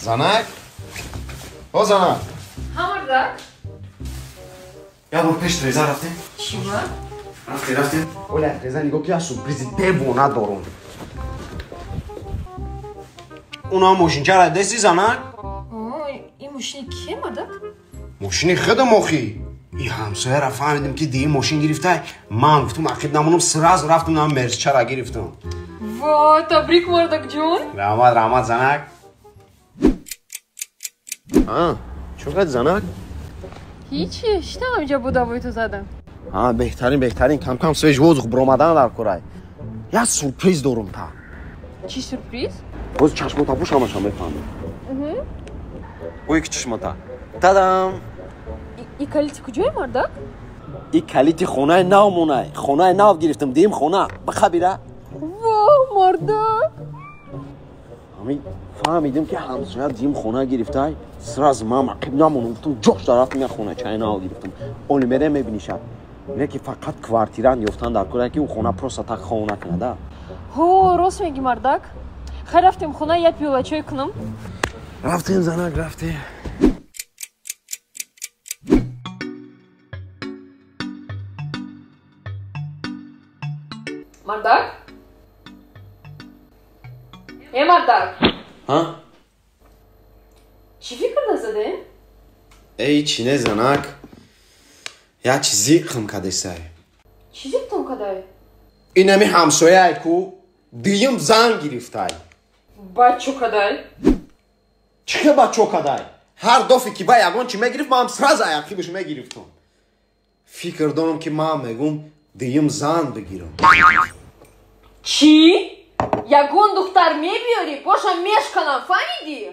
Zanak? O Zanak? Hamurdak? Ya bu peş Reza rafte? چی var? رفته اولا رضا نگاه که از سورپریزی دیوونه دارم اونا ماشین چرا دستی زنک؟ این ماشین کیه مادر؟ ماشین خود مخی این همسایه را فهمیدیم که دیگه ماشین گرفته من گفتم عقید نمونم سراز رفتم نام مرز چرا گرفتم وای تبریک مردک جون رحمت زنک چقدر زنک؟ هیچی شنم اینجا بوداوی تو زدم بهترین کم سویج وزخ برامدن در کرای یه سورپریز دارم تا چی سورپریز؟ باز چشماتا بوش همشان بفهمیم او یکی چشماتا تادام این کلیت کجای مردک؟ این کلیت خونه نومونه خونه نو گرفتم دیم خونه بخبیره واه مردک همی فهمیدیم که همسایه دیم خونه گرفته سراز ما معقیب نمونم تو جوش دارفت میگه خونه چای نو گرفتم اونی میره میبینی شب میگه که فقط کوارتیران یفتن در کره که اون خونه پروسا تک خونه کنه ده هو راست میگی مردک خیلی رفتیم خونه یه پیوله چای کنم رفتیم زنک رفتیم مردک؟ ای مردک ها؟ چی فکر نزده؟ ای چینه زنک یا چیزی خم کده سای چیزی تون کدای؟ اینمی همسایه ای کو دیم زن گرفته بچو کدای؟ چه بچو کدای؟ هر دفعه که با یگان چی میگرفت ما هم سراز ایقی بهش میگرفتم فکر دارم که ما میگم دیم زن بگیرم چی؟ یگون دختر میبیاری باشم میشکنم فهمیدی؟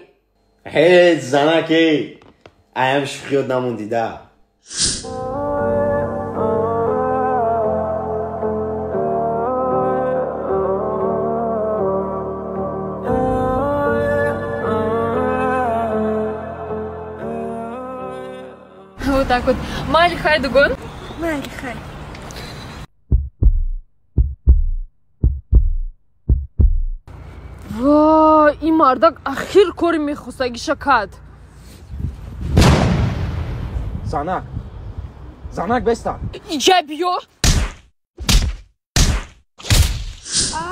هی زنکی ایم شخیات نموندی ده Вот так вот. Мали хай дугон. Мали хай. وای این مردک اخیر کاری میخواستگی شکد زنک بستن اینجا بیا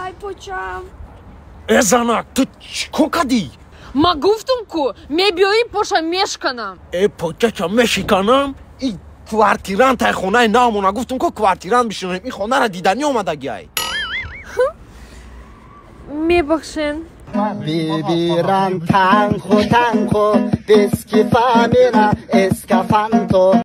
Ай, почам. ای زنک تو چیکو کدی؟ ما گفتم کو میبیایی پاشم میشکنم ای پوچه که میشکنم این کوارتیران تای خونه نامونه گفتم که کوارتیران بشونیم این خونه را دیدنی اومده گیای میبخشین Viviran tango, tango, deschi famina, escafando.